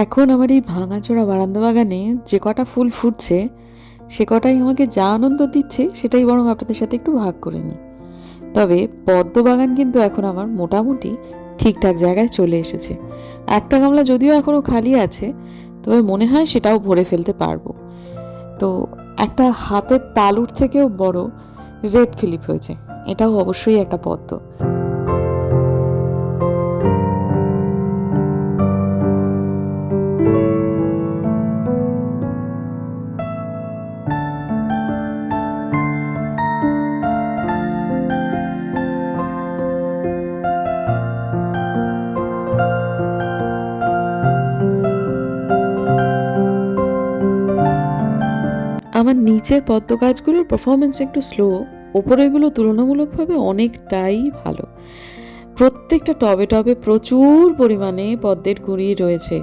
এখন আমার এই ভাঙাচোরা বারান্দা বাগানে যে কটা ফুল ফুটছে সে কটাই আমাকে যা আনন্দ দিচ্ছে সেটাই বরং আপনাদের সাথে একটু ভাগ করে নিই। তবে পদ্ম বাগান কিন্তু এখন আমার মোটামুটি ঠিকঠাক জায়গায় চলে এসেছে। একটা গামলা যদিও এখনও খালি আছে, তবে মনে হয় সেটাও ভরে ফেলতে পারবো। তো একটা হাতের তালুর থেকেও বড় রেড ফিলিপ হয়েছে, এটাও অবশ্যই একটা পদ্ম। আমার নিচের পদ্ম গাছগুলোর পারফরমেন্স একটু স্লো, ওপরেগুলো তুলনামূলকভাবে অনেকটাই ভালো। প্রত্যেকটা টবে টবে প্রচুর পরিমাণে পদ্মের কুঁড়ি রয়েছে,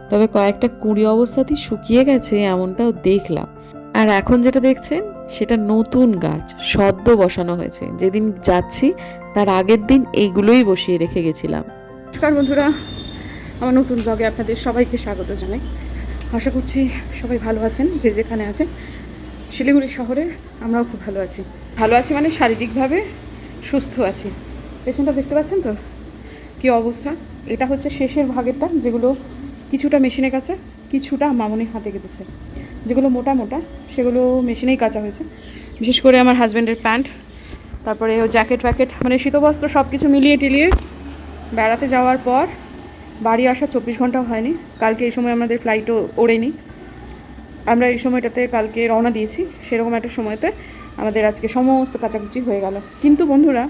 তবে কয়েকটা কুঁড়ি অবস্থাতেই শুকিয়ে গেছে এমনটাও দেখলাম। আর এখন যেটা দেখছেন সেটা নতুন গাছ, সদ্য বসানো হয়েছে। যেদিন যাচ্ছি তার আগের দিন এইগুলোই বসিয়ে রেখে গেছিলাম। নমস্কার বন্ধুরা, আমার নতুন ব্লগে আপনাদের সবাইকে স্বাগত জানাই। আশা করছি সবাই ভালো আছেন, যে যেখানে আছেন। শিলিগুড়ি শহরে আমরাও খুব ভালো আছি। ভালো আছি মানে শারীরিকভাবে সুস্থ আছি। পেছনটা দেখতে পাচ্ছেন তো কী অবস্থা। এটা হচ্ছে শেষের ভাগেরটা, যেগুলো কিছুটা মেশিনে কাছে, কিছুটা মামুনির হাতে গেছে। যেগুলো মোটা মোটা সেগুলো মেশিনেই কাচা হয়েছে। বিশেষ করে আমার হাজব্যান্ডের প্যান্ট, তারপরে ও জ্যাকেট ফ্যাকেট, মানে শীতবস্ত্র সব কিছু মিলিয়ে টিলিয়ে বেড়াতে যাওয়ার পর বাড়ি আসা 24 ঘন্টাও হয়নি। কালকে এই সময় আমাদের ফ্লাইটও ওড়েনি। আমরা এই সময়টাতে কালকে রওনা দিয়েছি, সেরকম একটা সময়তে আমাদের আজকে সমস্ত কাচাকুচি হয়ে গেল। কিন্তু বন্ধুরা,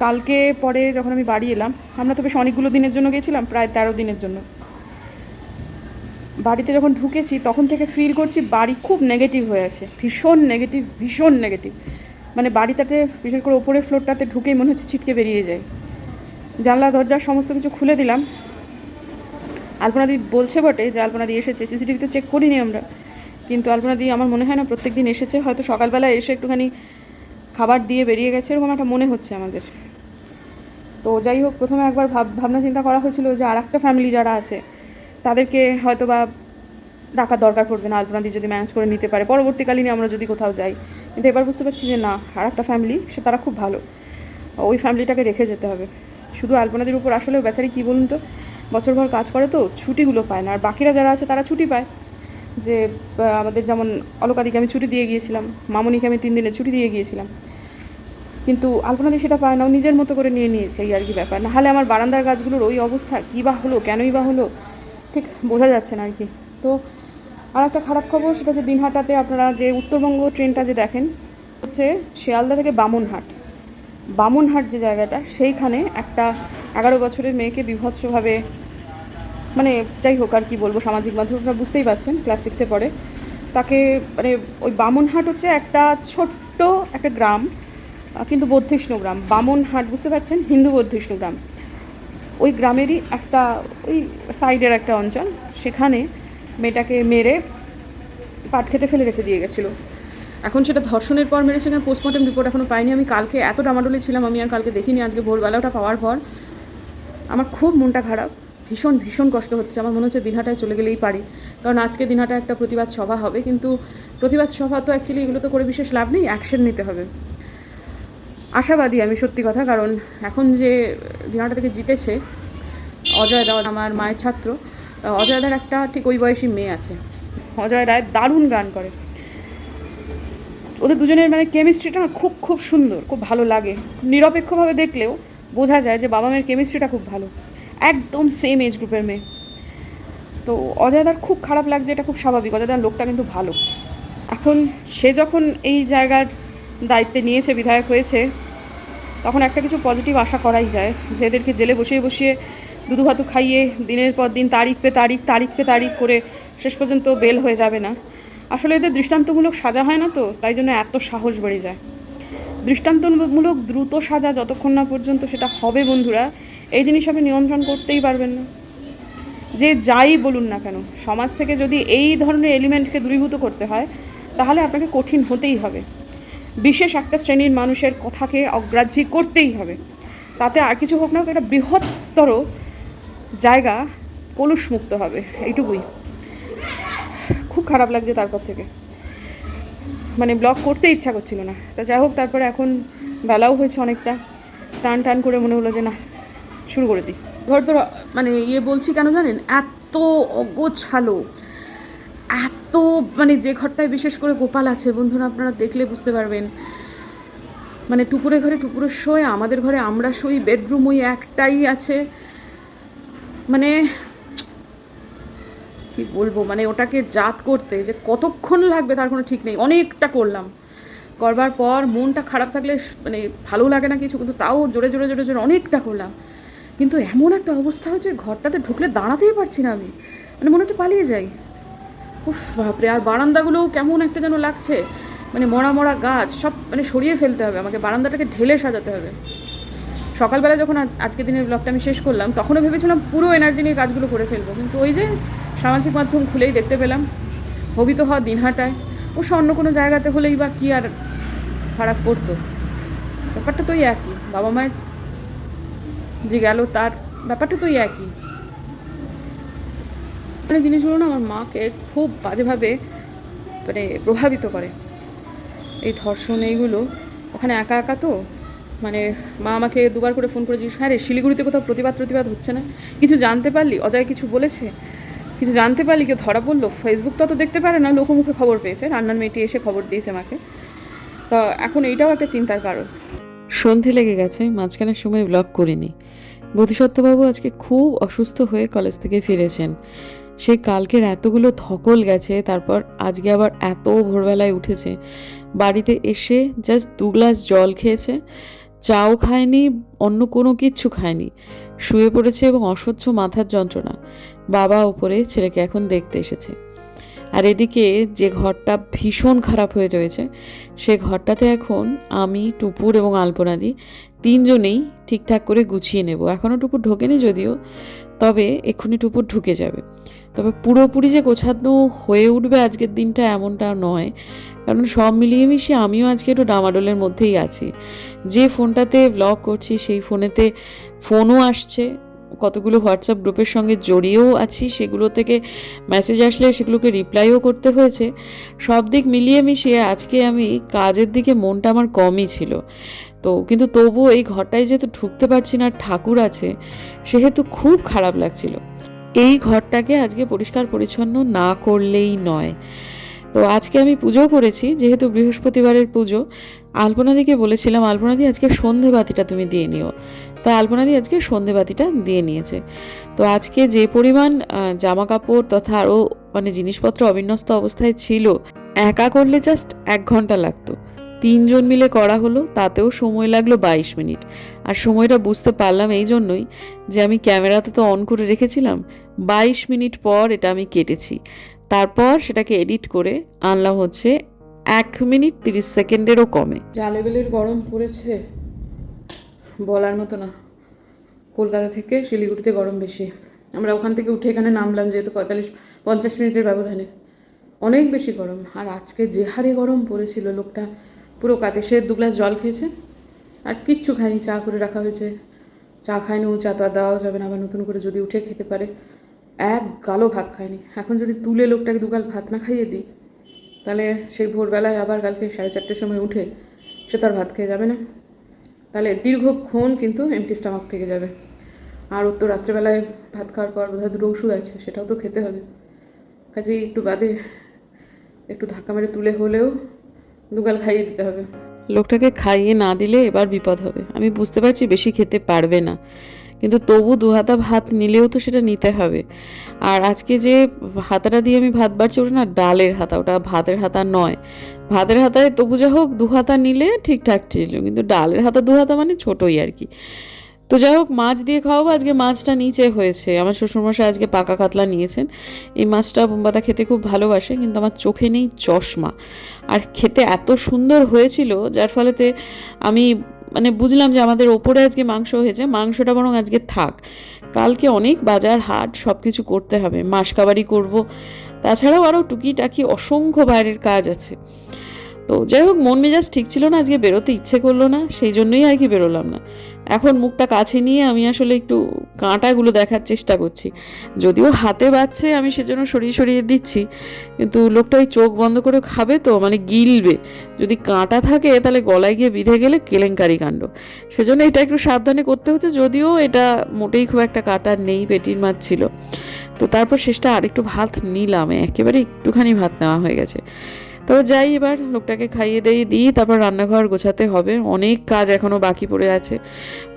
কালকে পরে যখন আমি বাড়ি এলাম, আমরা তো বেশ অনেকগুলো দিনের জন্য গেছিলাম, প্রায় 13 দিনের জন্য। বাড়িতে যখন ঢুকেছি তখন থেকে ফিল করছি বাড়ি খুব নেগেটিভ হয়ে আছে, ভীষণ নেগেটিভ, ভীষণ নেগেটিভ। মানে বাড়িটাতে বিশেষ করে ওপরের ফ্লোরটাতে ঢুকেই মনে হচ্ছে ছিটকে বেরিয়ে যায়। জানলা দরজা সমস্ত কিছু খুলে দিলাম। আলপনাদি বলছে বটে যে আলপনাদি এসেছে, সিসিটিভিতে চেক করিনি আমরা, কিন্তু আলপনাদি আমার মনে হয় না প্রত্যেক দিন এসেছে। হয়তো সকালবেলা এসে একটুখানি খাবার দিয়ে বেরিয়ে গেছে, এরকম একটা মনে হচ্ছে আমাদের। তো যাই হোক, প্রথমে একবার ভাবনা চিন্তা করা হয়েছিল যে আর একটা ফ্যামিলি যারা আছে তাদেরকে হয়তো বা ডাকার দরকার পড়বে না, আলপনাদি যদি ম্যানেজ করে নিতে পারে পরবর্তীকালীনে আমরা যদি কোথাও যাই। কিন্তু এবার বুঝতে পারছি যে না, আর একটা ফ্যামিলি, সে তারা খুব ভালো, ওই ফ্যামিলিটাকে রেখে যেতে হবে। শুধু আলপনাদির উপর আসলে বেচারি কী বলুন তো, বছরভর কাজ করে তো ছুটিগুলো পায় না। আর বাকিরা যারা আছে তারা ছুটি পায়। যে আমাদের যেমন অলকাদিকে আমি ছুটি দিয়ে গিয়েছিলাম, মামনিকে আমি 3 দিনের ছুটি দিয়ে গিয়েছিলাম, কিন্তু আলপনাদি সেটা পায় না। ও নিজের মতো করে নিয়ে নিয়েছে, এই আর কি ব্যাপার। নাহলে আমার বারান্দার গাছগুলোর ওই অবস্থা, কী বা হলো, কেনই বা হলো, ঠিক বোঝা যাচ্ছে না আর কি। তো আর একটা খারাপ খবর, সেটা হচ্ছে দিনহাটাতে আপনারা যে উত্তরবঙ্গ ট্রেনটা যে দেখেন, হচ্ছে শিয়ালদা থেকে বামুনহাট যে জায়গাটা, সেইখানে একটা 11 বছরের মেয়েকে বীভৎসভাবে, মানে যাই হোক আর কি বলবো, সামাজিক মাধ্যমে আপনারা বুঝতেই পারছেন, ক্লাস 6-এ পড়ে, তাকে মানে ওই বামুনহাট হচ্ছে একটা ছোট্ট একটা গ্রাম, কিন্তু বর্ধিষ্ণু গ্রাম। বামুনহাট বুঝতে পারছেন, হিন্দু বর্ধিষ্ণু গ্রাম। ওই গ্রামেরই একটা ওই সাইডের একটা অঞ্চল, সেখানে মেয়েটাকে মেরে পাট খেতে ফেলে রেখে দিয়ে গেছিলো। এখন সেটা ধর্ষণের পর মেরেছে, কারণ পোস্টমর্টম রিপোর্ট এখনও পাইনি। আমি কালকে এত ডামাডোলে ছিলাম, আমি আর কালকে দেখিনি। আজকে ভোরবেলা ওটা পাওয়ার পর আমার খুব মনটা খারাপ, ভীষণ ভীষণ কষ্ট হচ্ছে। আমার মনে হচ্ছে দিনহাটায় চলে গেলেই পারি, কারণ আজকে দিনহাটা একটা প্রতিবাদ সভা হবে। কিন্তু প্রতিবাদ সভা তো অ্যাকচুয়ালি এগুলো তো করে বিশেষ লাভ নেই, অ্যাকশন নিতে হবে। আশাবাদী আমি, সত্যি কথা, কারণ এখন যে দিনহাটা থেকে জিতেছে অজয় রায়, আমার মায়ের ছাত্র। অজয় রায়ের একটা ঠিক ওই বয়সী মেয়ে আছে, অজয় রায় দারুণ গান করে। ওদের দুজনের মানে কেমিস্ট্রিটা খুব খুব সুন্দর, খুব ভালো লাগে। নিরপেক্ষভাবে দেখলেও বোঝা যায় যে বাবা মেয়ের কেমিস্ট্রিটা খুব ভালো, একদম সেম এজ গ্রুপের মেয়ে। তো অজয়দার খুব খারাপ লাগছে, এটা খুব স্বাভাবিক। অজয়দার লোকটা কিন্তু ভালো। এখন সে যখন এই জায়গার দায়িত্বে নিয়েছে, বিধায়ক হয়েছে, তখন একটা কিছু পজিটিভ আশা করাই যায় যে এদেরকে জেলে বসিয়ে বসিয়ে দুধু ভাতু খাইয়ে দিনের পর দিন তারিখ পে তারিখ করে শেষ পর্যন্ত বেল হয়ে যাবে না। আসলে এদের দৃষ্টান্তমূলক সাজা হয় না, তো তাই জন্য এত সাহস বেড়ে যায়। দৃষ্টান্তমূলক দ্রুত সাজা যতক্ষণ না পর্যন্ত সেটা হবে বন্ধুরা, এই জিনিস আপনি নিয়ন্ত্রণ করতেই পারবেন না। যে যাই বলুন না কেন, সমাজ থেকে যদি এই ধরনের এলিমেন্টকে দূরীভূত করতে হয়, তাহলে আপনাকে কঠিন হতেই হবে। বিশেষ একটা শ্রেণীর মানুষের কথাকে অগ্রাহ্য করতেই হবে। তাতে আর কিছু হোক না হোক, একটা বৃহত্তর জায়গা কলুষ মুক্ত হবে, এইটুকুই। খুব খারাপ লাগছে তারপর থেকে, মানে ব্লগ করতে ইচ্ছা করছিল না। তা যাই হোক, তারপরে এখন বেলাও হয়েছে অনেকটা, টান টান করে মনে হলো যে না, শুরু করে দিই। ঘর তো মানে বলছি কেন জানেন, এত অগোছালো, এত মানে যে ঘরটায় বিশেষ করে গোপাল আছে বন্ধুরা, আপনারা দেখলে বুঝতে পারবেন। মানে টুপুরে ঘরে টুপুরে শোয়, আমাদের ঘরে আমরা শুই, বেডরুম ওই একটাই আছে। মানে কি বলবো, মানে ওটাকে জাত করতে যে কতক্ষণ লাগবে তার কোনো ঠিক নেই। অনেকটা করলাম, করবার পর মনটা খারাপ থাকলে মানে ভালো লাগে না কিছু, কিন্তু তাও জোরে জোরে জোরে জোরে অনেকটা করলাম। কিন্তু এমন একটা অবস্থা হচ্ছে, ঘরটাতে ঢুকলে দাঁড়াতেই পারছি না আমি, মানে মনে হচ্ছে পালিয়ে যাই। উফ বাপরে! আর বারান্দাগুলোও কেমন একটা যেন লাগছে, মানে মরা মরা গাছ সব মানে সরিয়ে ফেলতে হবে আমাকে, বারান্দাটাকে ঢেলে সাজাতে হবে। সকালবেলা যখন আজকে দিনের ব্লগটা আমি শেষ করলাম, তখনও ভেবেছিলাম পুরো এনার্জি নিয়ে কাজগুলো করে ফেলবো, কিন্তু ওই যে সামাজিক মাধ্যম খুলেই দেখতে পেলাম হবি তো হওয়া দিনহাটায়, ও অন্য কোনো জায়গাতে হলেই বা কী আর ফারাক পড়তো। ব্যাপারটা তো একই, বাবা মায়ের যে গেল তার ব্যাপারটা তো একই। মানে জিনিসগুলো না আমার মাকে খুব বাজেভাবে মানে প্রভাবিত করে, এই ধর্ষণ এইগুলো। ওখানে একা একা তো, মানে মা আমাকে দুবার করে ফোন করে জিজ্ঞেস, হ্যাঁ রে শিলিগুড়িতে কোথাও প্রতিবাদ হচ্ছে না? কিছু জানতে পারলি? অজয় কিছু বলেছে? কিছু জানতে পারলি? কেউ ধরা পড়লো? ফেসবুক তো দেখতে পারে না, লোকমুখে খবর পেয়েছে, রান্নার মেয়েটি এসে খবর দিয়েছে মাকে। তো এখন এইটাও একটা চিন্তার কারণ। সন্ধে লেগে গেছে, মাঝখানের সময় ব্লগ করিনি। বোধিসত্ত্ববাবু আজকে খুব অসুস্থ হয়ে কলেজ থেকে ফিরেছেন। সেই কালকের এতগুলো ধকল গেছে, তারপর আজকে আবার এত ভোরবেলায় উঠেছে। বাড়িতে এসে জাস্ট 2 গ্লাস জল খেয়েছে, চাও খায়নি, অন্য কোনো কিচ্ছু খায়নি, শুয়ে পড়েছে এবং অসহ্য মাথার যন্ত্রণা। বাবা ওপরে ছেলেকে এখন দেখতে এসেছে। আর এদিকে যে ঘরটা ভীষণ খারাপ হয়ে রয়েছে, সে ঘরটাতে এখন আমি, টুপুর এবং আলপনাদি তিনজনেই ঠিকঠাক করে গুছিয়ে নেব। এখনও টুপুর ঢোকেনি যদিও, তবে এক্ষুনি টুপুর ঢুকে যাবে। তবে পুরোপুরি যে গোছানো হয়ে উঠবে আজকের দিনটা এমনটা নয়, কারণ সব মিলিয়ে মিশিয়ে আমিও আজকে একটু ডামাডোলের মধ্যেই আছি। যে ফোনটাতে ব্লগ করছি সেই ফোনেতে ফোনও আসছে, কতগুলো হোয়াটসঅ্যাপ গ্রুপের সঙ্গে জড়িয়েও আছি, সেগুলো থেকে মেসেজ আসলে সেগুলোকে রিপ্লাইও করতে হয়েছে। সব দিক মিলিয়ে মিশিয়ে আজকে আমি কাজের দিকে মনটা আমার কমই ছিল। তো কিন্তু তবুও এই ঘরটায় যেহেতু ঢুকতে পারছি না, ঠাকুর আছে, সেহেতু খুব খারাপ লাগছিল। এই ঘরটাকে আজকে পরিষ্কার পরিচ্ছন্ন না করলেই নয়। তো আজকে আমি পুজো করেছি, যেহেতু বৃহস্পতিবারের পুজো। আলপনাদিকে বলেছিলাম, আলপনাদি আজকে সন্ধে বাতিটা তুমি দিয়ে নিও। তো আলপনাদি আজকে সন্ধে বাতিটা দিয়ে নিয়েছে। তো আজকে যে পরিমাণ জামা কাপড় তথা আরও মানে জিনিসপত্র অবিন্যস্ত অবস্থায় ছিল, একা করলে জাস্ট 1 ঘন্টা লাগতো, 3 জন মিলে করা হলো, তাতেও সময় লাগলো 22 মিনিট। আর সময়টা বুঝতে পারলাম এই জন্যই যে আমি ক্যামেরাতে তো অন করে রেখেছিলাম, 22 মিনিট পর এটা আমি কেটেছি। তারপর সেটাকে এডিট করে আনলাম হচ্ছে 1 মিনিট 30 সেকেন্ডেরও কমে। যা লেভেলের গরম পড়েছে বলার মতো না। কলকাতা থেকে শিলিগুড়িতে গরম বেশি। আমরা ওখান থেকে উঠে এখানে নামলাম যেহেতু 45-50 মিনিটের ব্যবধানে, অনেক বেশি গরম। আর আজকে যে হারে গরম পড়েছিল, লোকটা পুরো কাতে। সে 2 গ্লাস জল খেয়েছে আর কিচ্ছু খায়নি, চা করে রাখা হয়েছে, চা খায়নি। চা তো আর দেওয়াও যাবে না, আবার নতুন করে যদি উঠে খেতে পারে। 1 গালও ভাত খায়নি। এখন যদি তুলে লোকটাকে 2 গাল ভাত না খাইয়ে দিই, তাহলে সেই ভোরবেলায় আবার কালকে 4:30 সময় উঠে সে তার ভাত খেয়ে যাবে না, তাহলে দীর্ঘক্ষণ কিন্তু এমটি স্টমাক থেকে যাবে। আর ওর তো রাত্রেবেলায় ভাত খাওয়ার পর বোধহয় 2টো ওষুধ আছে, সেটাও তো খেতে হবে। কাজেই একটু বাদে একটু ধাক্কা মেরে তুলে হলেও 2 গাল খাইয়ে দিতে হবে। লোকটাকে খাইয়ে না দিলে এবার বিপদ হবে। আমি বুঝতে পারছি বেশি খেতে পারবে না, কিন্তু তবু 2 হাতা ভাত নিলেও তো সেটা নিতে হবে। আর আজকে যে হাতাটা দিয়ে আমি ভাত বাড়ছি, ওটা না ডালের হাতা, ওটা ভাতের হাতা নয়। ভাতের হাতায় তবু যা হোক 2 হাতা নিলে ঠিকঠাক ছিল, কিন্তু ডালের হাতা 2 হাতা মানে ছোটোই আর কি। তো যাই হোক, মাছ দিয়ে খাওয়াবো। আজকে মাছটা নিচে হয়েছে, আমার শ্বশুরমশাই আজকে পাকা কাতলা নিয়েছেন। এই মাছটা বোম্বাদা খেতে খুব ভালোবাসে, কিন্তু আমার চোখে নেই চশমা। আর খেতে এত সুন্দর হয়েছিল, যার ফলেতে আমি মানে বুঝলাম যে আমাদের ওপরে আজকে মাংস হয়েছে, মাংসটা বরং আজকে থাক, কালকে অনেক বাজার হাট সব কিছু করতে হবে, মাসকাবারি করব, তাছাড়াও আরও টুকিটাকি অসংখ্য বাইরের কাজ আছে। তো যাই হোক, মন মেজাজ ঠিক ছিল না, আজকে বেরোতে ইচ্ছে করলো না, সেই জন্যই আর কি বেরোলাম না। এখন মুখটা কাছে নিয়ে আমি আসলে একটু কাঁটাগুলো দেখার চেষ্টা করছি, যদিও হাতে বাজছে আমি সেজন্য সরিয়ে সরিয়ে দিচ্ছি, কিন্তু লোকটা ওই চোখ বন্ধ করে খাবে তো, মানে গিলবে, যদি কাঁটা থাকে তাহলে গলায় গিয়ে বিঁধে গেলে কেলেঙ্কারি কাণ্ড, সেজন্য এটা একটু সাবধানে করতে হচ্ছে। যদিও এটা মোটেই খুব একটা কাঁটা নেই, পেটির মাছ ছিল। তো তারপর শেষটা আরেকটু ভাত নিলাম, একেবারে একটুখানি ভাত নেওয়া হয়ে গেছে। তো যাই, এবার লোকটাকে খাইয়ে দিই, তারপর রান্নাঘর গোছাতে হবে, অনেক কাজ এখনও বাকি পড়ে আছে।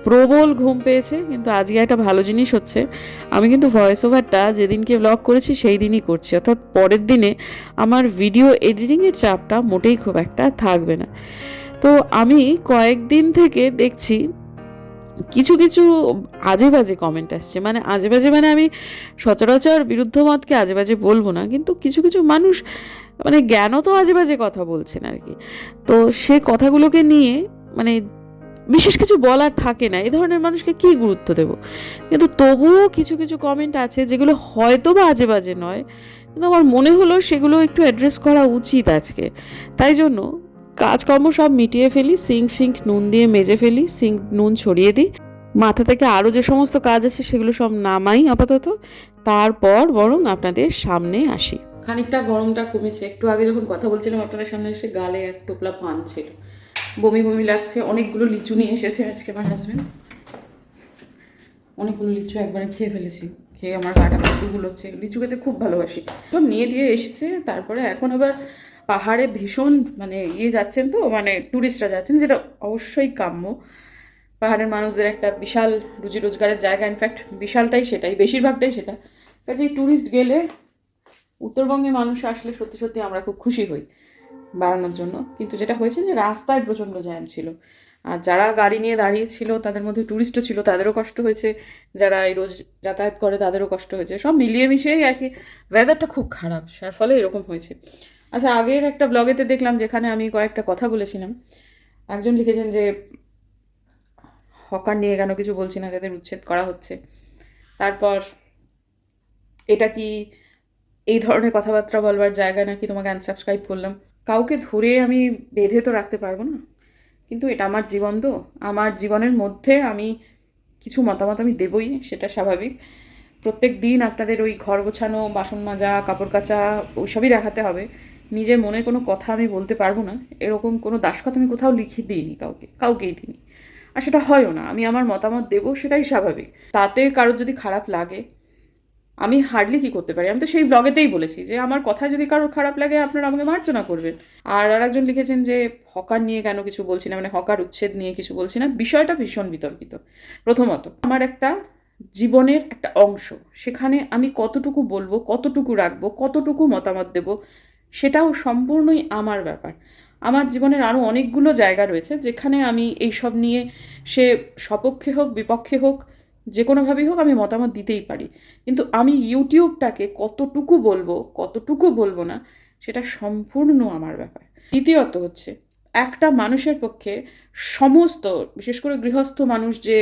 প্রবল ঘুম পেয়েছে, কিন্তু আজকে একটা ভালো জিনিস হচ্ছে, আমি কিন্তু ভয়েস ওভারটা যেদিনকে ব্লগ করেছি সেই দিনই করছি, অর্থাৎ পরের দিনে আমার ভিডিও এডিটিংয়ের চাপটা মোটেই খুব একটা থাকবে না। তো আমি কয়েকদিন থেকে দেখছি কিছু কিছু আজে বাজে কমেন্ট আসছে, মানে আজে বাজে, মানে আমি সচরাচর বিরুদ্ধ মতকে আজে বাজে বলবো না, কিন্তু কিছু কিছু মানুষ মানে জ্ঞানও তো আজে বাজে কথা বলছেন আর কি। তো সে কথাগুলোকে নিয়ে মানে বিশেষ কিছু বলার থাকে না, এই ধরনের মানুষকে কী গুরুত্ব দেব, কিন্তু তবুও কিছু কিছু কমেন্ট আছে যেগুলো হয়তো বা আজে বাজে নয়, কিন্তু আমার মনে হলো সেগুলো একটু অ্যাড্রেস করা উচিত আজকে। তাই জন্য কাজকর্ম সব মিটিয়ে ফেলি, সিঙ্ক ফিঙ্ক নুন দিয়ে মেজে ফেলি, সিঙ্ক নুন ছড়িয়ে দিই, মাথা থেকে আরও যে সমস্ত কাজ আছে সেগুলো সব নামাই আপাতত, তারপর বরং আপনাদের সামনে আসি। খানিকটা গরমটা কমেছে, একটু আগে যখন কথা বলছিলাম আপনাদের সামনে এসে গালে এক টোপলা পান ছিল, বমি বমি লাগছে। অনেকগুলো লিচু নিয়ে এসেছে আজকে আমার হাজব্যান্ড, অনেকগুলো লিচু একবারে খেয়ে ফেলেছি, খেয়ে আমার গাটা একটু গুলোচ্ছে, লিচু খেতে খুব ভালোবাসি। সব নিয়ে দিয়ে এসেছে, তারপরে এখন আবার পাহাড়ে ভীষণ মানে যাচ্ছেন তো, মানে ট্যুরিস্টরা যাচ্ছেন, যেটা অবশ্যই কাম্য। পাহাড়ের মানুষদের একটা বিশাল রুজি রোজগারের জায়গা, ইনফ্যাক্ট বিশালটাই সেটাই, বেশিরভাগটাই সেটা। কাজেই ট্যুরিস্ট গেলে, উত্তরবঙ্গে মানুষ আসলে সত্যি সত্যি আমরা খুব খুশি হই বাড়ানোর জন্য। কিন্তু যেটা হয়েছে যে রাস্তায় প্রচণ্ড জ্যাম ছিল, আর যারা গাড়ি নিয়ে দাঁড়িয়েছিল তাদের মধ্যে ট্যুরিস্টও ছিল, তাদেরও কষ্ট হয়েছে, যারা এই রোজ যাতায়াত করে তাদেরও কষ্ট হয়েছে, সব মিলিয়ে মিশিয়েই আর কি। ওয়েদারটা খুব খারাপ, যার ফলে এরকম হয়েছে। আচ্ছা, আগের একটা ব্লগেতে দেখলাম যেখানে আমি কয়েকটা কথা বলেছিলাম, একজন লিখেছেন যে হকার নিয়ে কেন কিছু বলছি না, যাদের উচ্ছেদ করা হচ্ছে। তারপর এটা কি এই ধরনের কথাবার্তা বলবার জায়গা নাকি, তোমাকে আনসাবস্ক্রাইব করলাম। কাউকে ধরে আমি বেঁধে তো রাখতে পারবো না, কিন্তু এটা আমার জীবন, তো আমার জীবনের মধ্যে আমি কিছু মতামত আমি দেবই, সেটা স্বাভাবিক। প্রত্যেক দিন আপনাদের ওই ঘর গোছানো, বাসন মাজা, কাপড় কাচা ওইসবই দেখাতে হবে, নিজের মনের কোনো কথা আমি বলতে পারবো না, এরকম কোনো দাসকথা আমি কোথাও লিখে দিইনি, কাউকেই দিইনি, আর সেটা হয়ও না। আমি আমার মতামত দেবো, সেটাই স্বাভাবিক। তাতে কারোর যদি খারাপ লাগে, আমি হার্ডলি কী করতে পারি? আমি তো সেই ব্লগেতেই বলেছি যে আমার কথা যদি কারোর খারাপ লাগে আপনারা আমাকে মার্জনা করবেন। আর একজন লিখেছেন যে হকার নিয়ে কেন কিছু বলছি না, মানে হকার উচ্ছেদ নিয়ে কিছু বলছি না। বিষয়টা ভীষণ বিতর্কিত। প্রথমত, আমার একটা জীবনের একটা অংশ, সেখানে আমি কতটুকু বলবো, কতটুকু রাখবো, কতটুকু মতামত দেব, সেটাও সম্পূর্ণই আমার ব্যাপার। আমার জীবনের আরও অনেকগুলো জায়গা রয়েছে যেখানে আমি এইসব নিয়ে, সে সপক্ষে হোক বিপক্ষে হোক, যে কোনোভাবেই হোক, আমি মতামত দিতেই পারি। কিন্তু আমি ইউটিউবটাকে কতটুকু বলবো, কতটুকু বলবো না, সেটা সম্পূর্ণ আমার ব্যাপার। দ্বিতীয়ত হচ্ছে, একটা মানুষের পক্ষে সমস্ত, বিশেষ করে গৃহস্থ মানুষ যে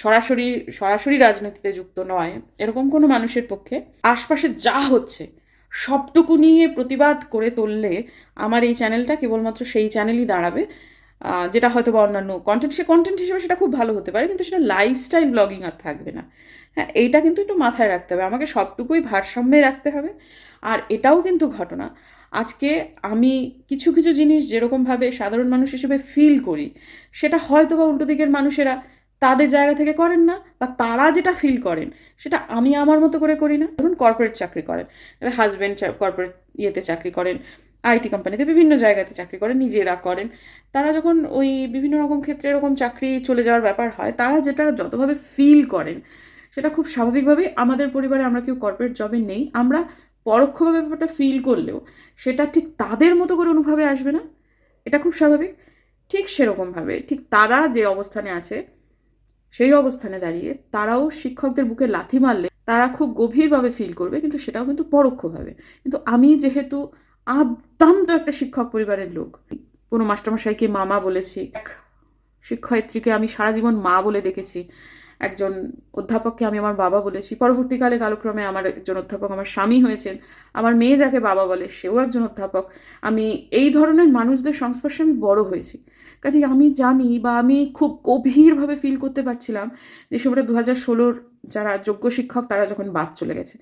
সরাসরি সরাসরি রাজনীতিতে যুক্ত নয়, এরকম কোনো মানুষের পক্ষে আশপাশে যা হচ্ছে সবটুকু নিয়ে প্রতিবাদ করে তুললে আমার এই চ্যানেলটা কেবলমাত্র সেই চ্যানেলই দাঁড়াবে, যেটা হয়তো বা অন্যান্য কন্টেন্ট হিসেবে সেটা খুব ভালো হতে পারে, কিন্তু সেটা লাইফস্টাইল ব্লগিং আর থাকবে না। হ্যাঁ, এইটা কিন্তু একটু মাথায় রাখতে হবে, আমাকে সবটুকুই ভারসাম্যে রাখতে হবে। আর এটাও কিন্তু ঘটনা, আজকে আমি কিছু কিছু জিনিস যেরকমভাবে সাধারণ মানুষ হিসেবে ফিল করি, সেটা হয়তো বা উল্টো দিকের মানুষেরা তাদের জায়গা থেকে করেন না, বা তারা যেটা ফিল করেন সেটা আমি আমার মতো করে করি না। ধরুন কর্পোরেট চাকরি করেন, হাজব্যান্ড কর্পোরেট ইয়েতে চাকরি করেন, আইটি কোম্পানিতে বিভিন্ন জায়গাতে চাকরি করেন, নিজেরা করেন। তারা যখন ওই বিভিন্ন রকম ক্ষেত্রে এরকম চাকরি চলে যাওয়ার ব্যাপার হয়, তারা যেটা যতভাবে ফিল করেন সেটা খুব স্বাভাবিকভাবেই আমাদের পরিবারে আমরা কেউ কর্পোরেট জবে নেই, আমরা পরোক্ষভাবে ব্যাপারটা ফিল করলেও সেটা ঠিক তাদের মতো করে অনুভবে আসবে না, এটা খুব স্বাভাবিক। ঠিক সেরকমভাবে ঠিক তারা যে অবস্থানে আছে সেই অবস্থানে দাঁড়িয়ে তারাও শিক্ষকদের বুকে লাথি মারলে তারা খুব গভীরভাবে ফিল করবে, কিন্তু সেটাও কিন্তু পরোক্ষভাবে। কিন্তু আমি যেহেতু আদ্যান্ত একটা শিক্ষক পরিবারের লোক, কোনো মাস্টারমশাইকে মামা বলেছি, এক শিক্ষয়িত্রীকে আমি সারা জীবন মা বলে ডেকেছি, একজন অধ্যাপককে আমি আমার বাবা বলেছি, পরবর্তীকালে কালক্রমে আমার একজন অধ্যাপক আমার স্বামী হয়েছেন, আমার মেয়ে যাকে বাবা বলে সেও একজন অধ্যাপক। আমি এই ধরনের মানুষদের সংস্পর্শে আমি বড় হয়েছি, কাজে আমি জানি বা আমি খুব গভীরভাবে ফিল করতে পারছিলাম যে সময়টা 2016-র যারা যোগ্য শিক্ষক তারা যখন বাদ চলে গেছে,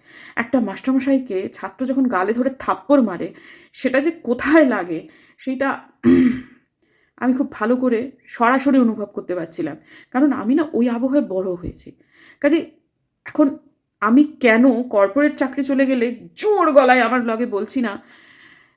একটা মাস্টারমশাইকে ছাত্র যখন গালে ধরে থাপ্পড় মারে সেটা যে কোথায় লাগে সেইটা আমি খুব ভালো করে সরাসরি অনুভব করতে পারছিলাম, কারণ আমি না ওই আবহাওয়ায় বড় হয়েছি। কাজে এখন আমি কেন কর্পোরেট চাকরি চলে গেলে জোর গলায় আমার ব্লগে বলছি না,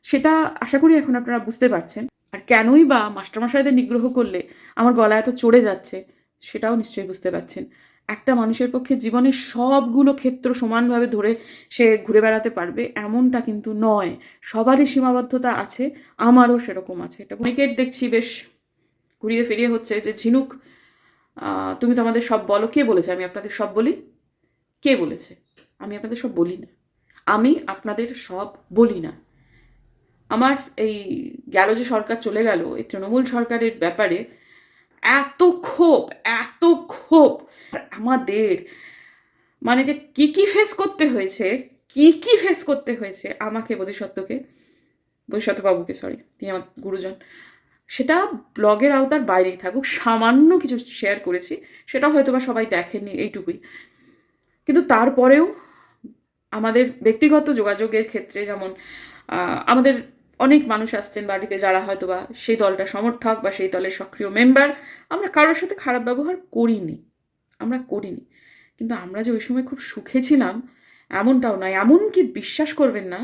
সেটা আশা করি এখন আপনারা বুঝতে পারছেন। আর কেনই বা মাস্টারমশাইদের নিগ্রহ করলে আমার গলা এত চড়ে যাচ্ছে সেটাও নিশ্চয়ই বুঝতে পারছেন। একটা মানুষের পক্ষে জীবনের সবগুলো ক্ষেত্র সমানভাবে ধরে সে ঘুরে বেড়াতে পারবে এমনটা কিন্তু নয়, সবারই সীমাবদ্ধতা আছে, আমারও সেরকম আছে। এটা ক্রিকেট দেখছি বেশ ঘুরিয়ে ফিরিয়ে হচ্ছে যে ঝিনুক তুমি তো আমাদের সব বলো, কে বলেছে আমি আপনাদের সব বলি? কে বলেছে? আমি আপনাদের সব বলি না, আমি আপনাদের সব বলি না। আমার এই গেল যে সরকার চলে গেল, এই তৃণমূল সরকারের ব্যাপারে এত ক্ষোভ, এত ক্ষোভ আমাদের, মানে যে কি ফেস করতে হয়েছে, কি ফেস করতে হয়েছে আমাকে, বোধিসত্ত্ববাবুকে, সরি তিনি আমার গুরুজন, সেটা ব্লগের আওতার বাইরেই থাকুক, সামান্য কিছু শেয়ার করেছি, সেটা হয়তো বা সবাই দেখেননি, এইটুকুই। কিন্তু তারপরেও আমাদের ব্যক্তিগত যোগাযোগের ক্ষেত্রে যেমন আমাদের অনেক মানুষ আসছেন বাড়িতে যারা হয়তো বা সেই দলটা সমর্থক বা সেই দলের সক্রিয় মেম্বার, আমরা কারোর সাথে খারাপ ব্যবহার করিনি, কিন্তু আমরা যে ওই সময় খুব সুখে ছিলাম এমনটাও নয়। এমনকি বিশ্বাস করবেন না,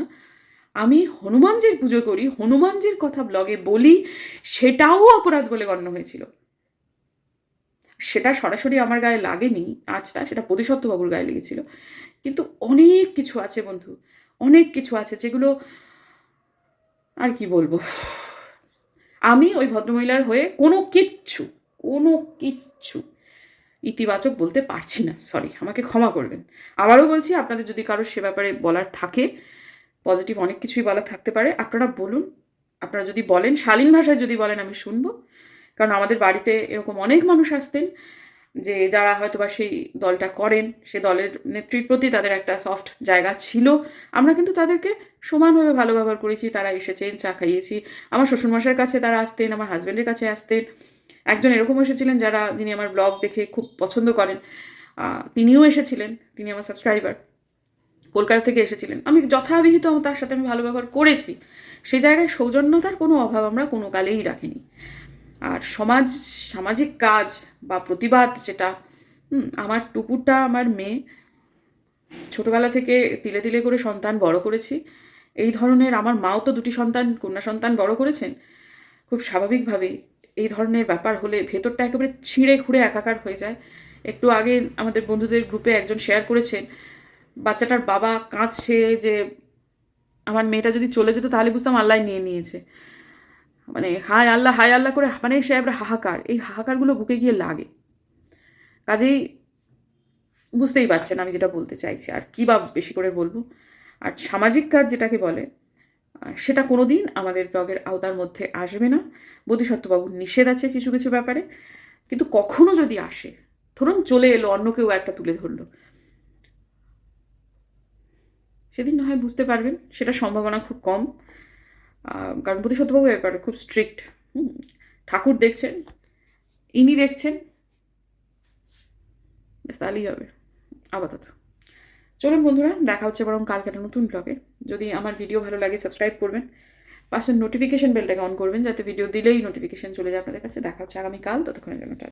আমি হনুমানজির পুজো করি, হনুমানজির কথা ব্লগে বলি, সেটাও অপরাধ বলে গণ্য হয়েছিল। সেটা সরাসরি আমার গায়ে লাগেনি আজটা, সেটা বোধিসত্ত্ববাবুর গায়ে লেগেছিল। কিন্তু অনেক কিছু আছে বন্ধু, অনেক কিছু আছে যেগুলো আর কি বলবো। আমি ওই ভদ্রমহিলার হয়ে কোনো কিচ্ছু ইতিবাচক বলতে পারছি না, সরি, আমাকে ক্ষমা করবেন। আবারও বলছি, আপনাদের যদি কারোর সে ব্যাপারে বলার থাকে, পজিটিভ অনেক কিছুই বলার থাকতে পারে, আপনারা বলুন। আপনারা যদি বলেন, শালীন ভাষায় যদি বলেন, আমি শুনবো। কারণ আমাদের বাড়িতে এরকম অনেক মানুষ আসতেন যে যারা হয়তো বা সেই দলটা করেন, সে দলের নেত্রীর প্রতি তাদের একটা সফট জায়গা ছিল, আমরা কিন্তু তাদেরকে সমানভাবে ভালো ব্যবহার করেছি, তারা এসেছেন, চা খাইয়েছি, আমার শ্বশুরমশাইয়ের কাছে তারা আসতেন, আমার হাজব্যান্ডের কাছে আসতেন, একজন এরকম এসেছিলেন যিনি আমার ব্লগ দেখে খুব পছন্দ করেন, তিনিও এসেছিলেন, তিনি আমার সাবস্ক্রাইবার, কলকাতা থেকে এসেছিলেন, আমি যথাবিহিত তার সাথে আমি ভালো ব্যবহার করেছি, সেই জায়গায় সৌজন্যতার কোনো অভাব আমরা কোনো কালেই রাখিনি। আর সামাজিক কাজ বা প্রতিবাদ যেটা, আমার টুকুরটা আমার মেয়ে, ছোটোবেলা থেকে তিলে তিলে করে সন্তান বড় করেছি, এই ধরনের, আমার মাও তো দুটি কন্যা সন্তান বড় করেছেন, খুব স্বাভাবিকভাবেই এই ধরনের ব্যাপার হলে ভেতরটা একেবারে ছিঁড়ে খুঁড়ে একাকার হয়ে যায়। একটু আগে আমাদের বন্ধুদের গ্রুপে একজন শেয়ার করেছেন, বাচ্চাটার বাবা কাঁদছে যে আমার মেয়েটা যদি চলে যেত তাহলে বুঝতাম আল্লাহ নিয়ে নিয়েছে, মানে হায় আল্লাহ করে, মানে সে এবার হাহাকার, এই হাহাকারগুলো বুকে গিয়ে লাগে। কাজেই বুঝতেই পারছেন আমি যেটা বলতে চাইছি, আর কী বা বেশি করে বলবো। আর সামাজিক কাজ যেটাকে বলে, সেটা কোনো দিন আমাদের ব্লগের আওতার মধ্যে আসবে না। বোধিসত্ত্ববাবুর নিষেধ আছে কিছু কিছু ব্যাপারে, কিন্তু কখনো যদি আসে, ধরুন চলে এলো, অন্য কেউ একটা তুলে ধরলো, সেদিন না হয় বুঝতে পারবেন, সেটা সম্ভাবনা খুব কম। কারণ বোধিসত্ত্ববাবু ব্যাপারে খুব স্ট্রিক্ট। ঠাকুর দেখছেন, ইনি দেখছেন, বেশ তাহলেই হবে আপাতত। চলুন বন্ধুরা, দেখা হচ্ছে বরং কালকে একটা নতুন ব্লগে। যদি আমার ভিডিও ভালো লাগে সাবস্ক্রাইব করবেন, পাশের নোটিফিকেশন বেলটাকে অন করবেন যাতে ভিডিও দিলেই নোটিফিকেশন চলে যায় আপনাদের কাছে। দেখা হচ্ছে আগামীকাল, ততক্ষণের জন্য।